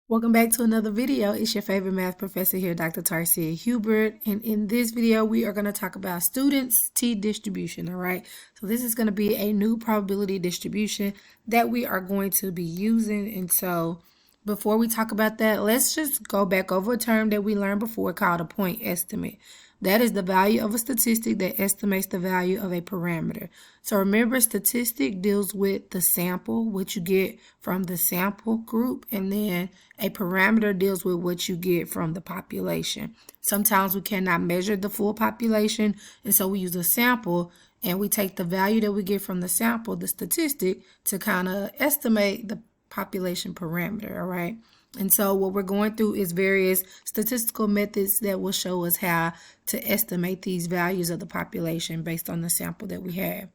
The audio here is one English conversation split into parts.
Welcome back to another video. It's your favorite math professor here, Dr. Tarcia Hubert. And in this video, we are going to talk about students' t-distribution, all right? So this is going to be a new probability distribution that we are going to be using. And so before we talk about that, let's just go back over a term that we learned before called a point estimate. That is the value of a statistic that estimates the value of a parameter. So remember, statistic deals with the sample, what you get from the sample group, and then a parameter deals with what you get from the population. Sometimes we cannot measure the full population, and so we use a sample, and we take the value that we get from the sample, the statistic, to kind of estimate the population parameter, all right? And so what we're going through is various statistical methods that will show us how to estimate these values of the population based on the sample that we have.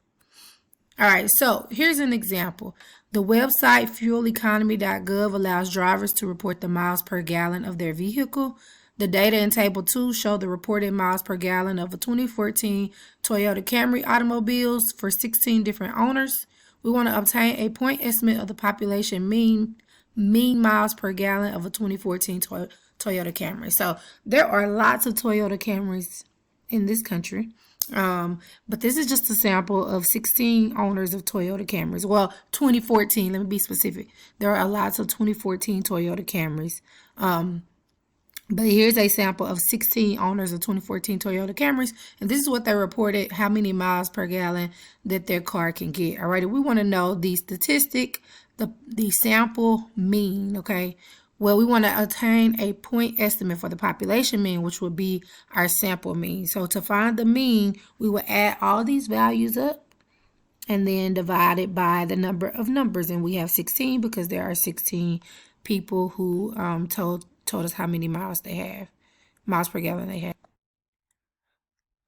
All right, so here's an example. The website fueleconomy.gov allows drivers to report the miles per gallon of their vehicle. The data in Table 2 show the reported miles per gallon of a 2014 Toyota Camry automobiles for 16 different owners. We want to obtain a point estimate of the population mean miles per gallon of a 2014 Toyota Camry. So there are lots of Toyota Camrys in this country. But this is just a sample of 16 owners of Toyota Camrys. Well, 2014, let me be specific. There are lots of 2014 Toyota Camrys. But here's a sample of 16 owners of 2014 Toyota Camrys. And this is what they reported, how many miles per gallon that their car can get. All right, we want to know the statistic, the sample mean, okay? Well, we want to obtain a point estimate for the population mean, which would be our sample mean. So to find the mean, we will add all these values up and then divide it by the number of numbers. And we have 16 because there are 16 people who told us how many miles they have, miles per gallon they have.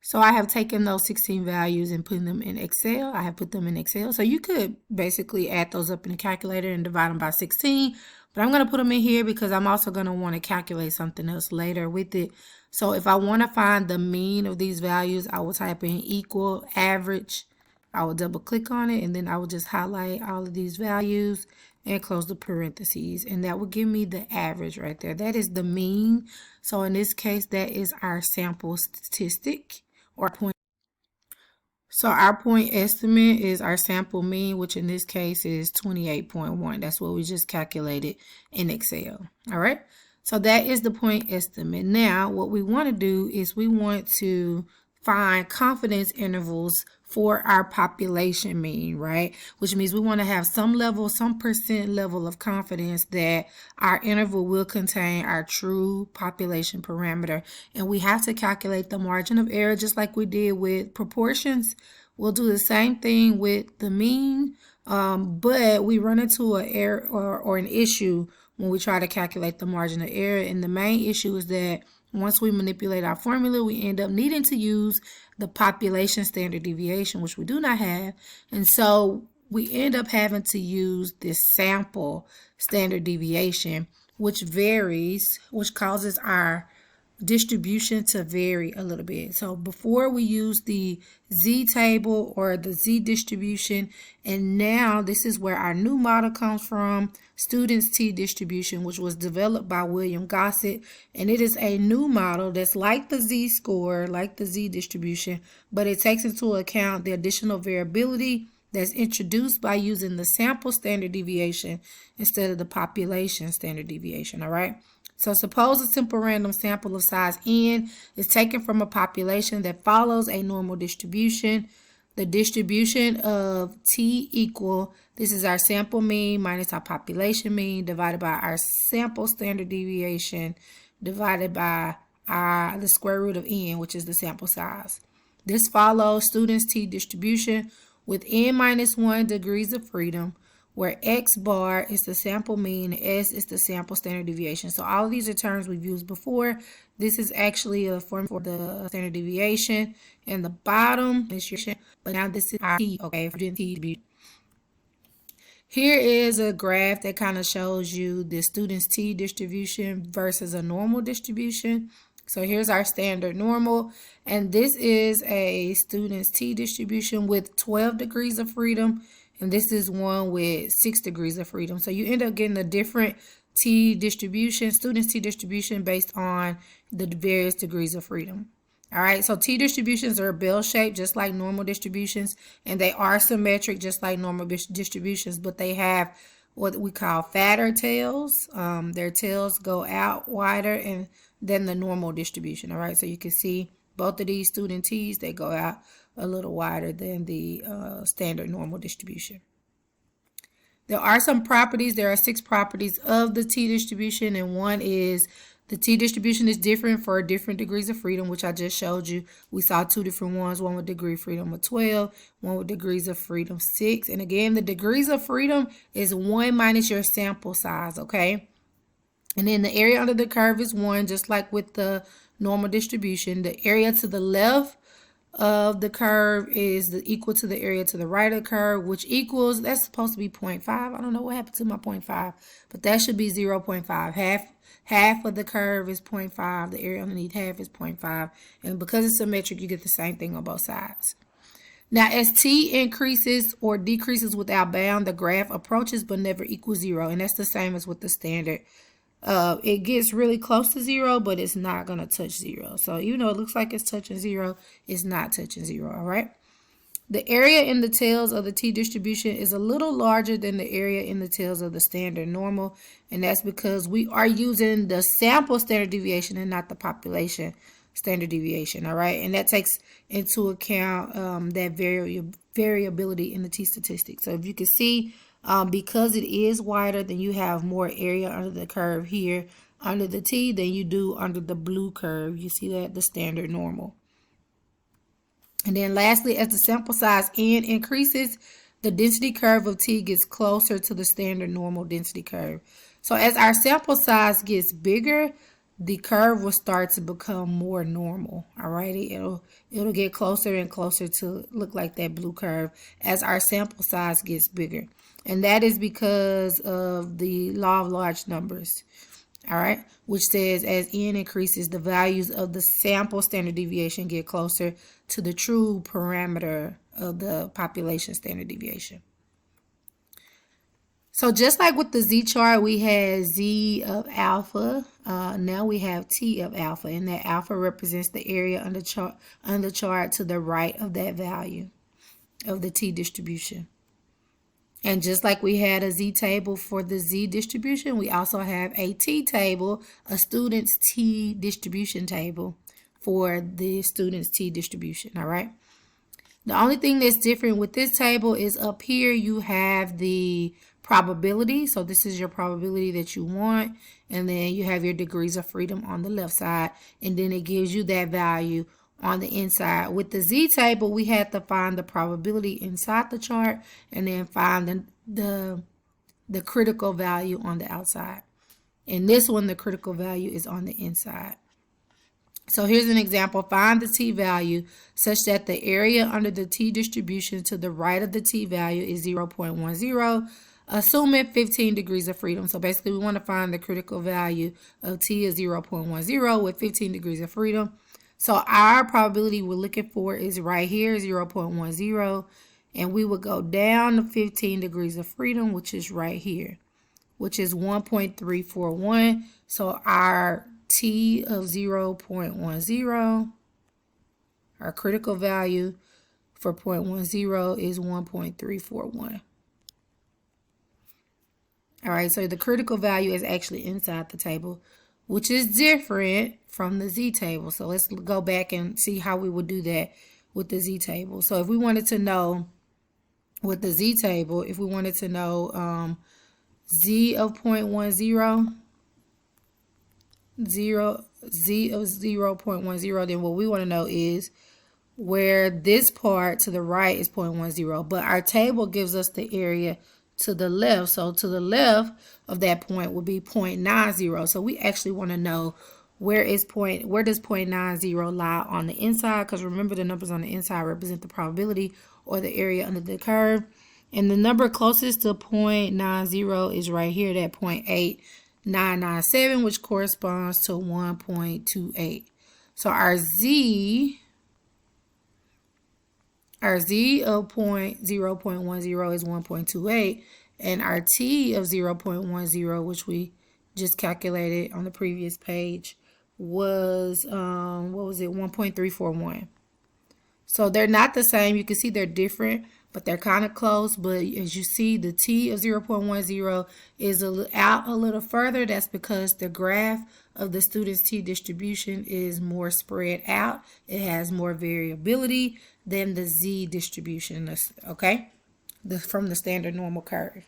So I have taken those 16 values and put them in Excel. I have put them in Excel. So you could basically add those up in a calculator and divide them by 16. But I'm going to put them in here because I'm also going to want to calculate something else later with it. So if I want to find the mean of these values, I will type in equal average. I will double click on it and then I will just highlight all of these values and close the parentheses. And that will give me the average right there. That is the mean. So in this case, that is our sample statistic or point. So our point estimate is our sample mean, which in this case is 28.1. That's what we just calculated in Excel. All right. So that is the point estimate. Now, what we want to do is we want to find confidence intervals for our population mean, right? Which means we want to have some level, some percent level of confidence that our interval will contain our true population parameter. And we have to calculate the margin of error just like we did with proportions. We'll do the same thing with the mean, but we run into an error or an issue when we try to calculate the margin of error. And the main issue is that once we manipulate our formula, we end up needing to use the population standard deviation, which we do not have. And so we end up having to use this sample standard deviation, which varies, which causes our distribution to vary a little bit. So before we use the Z table or the Z distribution, and now this is where our new model comes from, students T distribution, which was developed by William Gossett, and it is a new model that's like the Z score, like the Z distribution, but it takes into account the additional variability that's introduced by using the sample standard deviation instead of the population standard deviation, all right? So suppose a simple random sample of size n is taken from a population that follows a normal distribution. The distribution of t equal, this is our sample mean minus our population mean divided by our sample standard deviation divided by the square root of n, which is the sample size. This follows students t distribution with n minus 1 degrees of freedom, where x bar is the sample mean, s is the sample standard deviation. So all of these are terms we've used before. This is actually a form for the standard deviation, and the bottom is your, but now this is our t, okay, for doing t. Here is a graph that kind of shows you the student's t distribution versus a normal distribution. So here's our standard normal, and this is a student's t distribution with 12 degrees of freedom. and this is one with 6 degrees of freedom. So you end up getting a different T distribution, students T distribution based on the various degrees of freedom. All right, so T distributions are bell-shaped just like normal distributions, and they are symmetric just like normal distributions, but they have what we call fatter tails. Their tails go out wider than the normal distribution. All right, so you can see both of these student T's, they go out a little wider than the standard normal distribution. There are some properties. There are 6 properties of the T distribution, and one is the T distribution is different for different degrees of freedom, which I just showed you. We saw 2 different ones, one with degree of freedom of 12, one with degrees of freedom 6. And again, the degrees of freedom is 1 minus your sample size, okay? And then the area under the curve is 1, just like with the normal distribution. The area to the left of the curve is equal to the area to the right of the curve, which equals, that's supposed to be 0.5. I don't know what happened to my 0.5, but that should be 0.5. Half of the curve is 0.5. The area underneath half is 0.5. And because it's symmetric, you get the same thing on both sides. Now, as T increases or decreases without bound, the graph approaches but never equals 0. And that's the same as with the standard. It gets really close to 0, but it's not going to touch 0. So even though it looks like it's touching 0, it's not touching 0, all right? The area in the tails of the T distribution is a little larger than the area in the tails of the standard normal, and that's because we are using the sample standard deviation and not the population standard deviation, all right? And that takes into account that variability in the T statistics. So if you can see, because it is wider, then you have more area under the curve here under the T than you do under the blue curve. You see that, the standard normal. And then lastly, as the sample size N increases, the density curve of T gets closer to the standard normal density curve. So as our sample size gets bigger, the curve will start to become more normal. All right, it'll get closer and closer to look like that blue curve as our sample size gets bigger. And that is because of the law of large numbers. All right, which says as N increases, the values of the sample standard deviation get closer to the true parameter of the population standard deviation. So just like with the Z chart, we had Z of alpha. Now we have T of alpha, and that alpha represents the area on the chart to the right of that value of the T distribution. And just like we had a Z table for the Z distribution, we also have a T table, a student's T distribution table for the student's T distribution, all right? The only thing that's different with this table is up here you have the probability. So this is your probability that you want. And then you have your degrees of freedom on the left side. And then it gives you that value on the inside. With the Z table, we had to find the probability inside the chart and then find the critical value on the outside. In this one, the critical value is on the inside. So here's an example. Find the T value such that the area under the T distribution to the right of the T value is 0.10, assuming 15 degrees of freedom. So basically, we want to find the critical value of T is 0.10 with 15 degrees of freedom. So our probability we're looking for is right here, 0.10. And we would go down to 15 degrees of freedom, which is right here, which is 1.341. So our T of 0.10, our critical value for 0.10 is 1.341. All right, so the critical value is actually inside the table, which is different from the Z table. So let's go back and see how we would do that with the Z table. So if we wanted to know with the Z table, if we wanted to know Z of 0.10, Z of 0.10, then what we want to know is where this part to the right is 0.10, but our table gives us the area to the left. So to the left of that point would be 0.90. So we actually want to know where does 0.90 lie on the inside, because remember the numbers on the inside represent the probability or the area under the curve. And the number closest to 0.90 is right here, that 0.8997, which corresponds to 1.28. So our Z Our Z of 0.10 is 1.28, and our T of 0.10, which we just calculated on the previous page, was what was it, 1.341. So they're not the same. You can see they're different, but they're kind of close. But as you see, the T of 0.10 is out a little further. That's because the graph of the student's T distribution is more spread out. It has more variability than the Z distribution, okay, from the standard normal curve.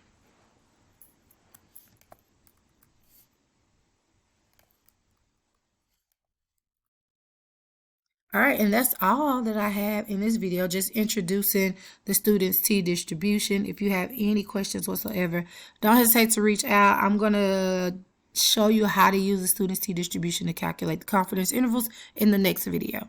All right, and that's all that I have in this video, just introducing the student's T distribution. If you have any questions whatsoever, don't hesitate to reach out. I'm going to show you how to use the student's T distribution to calculate the confidence intervals in the next video.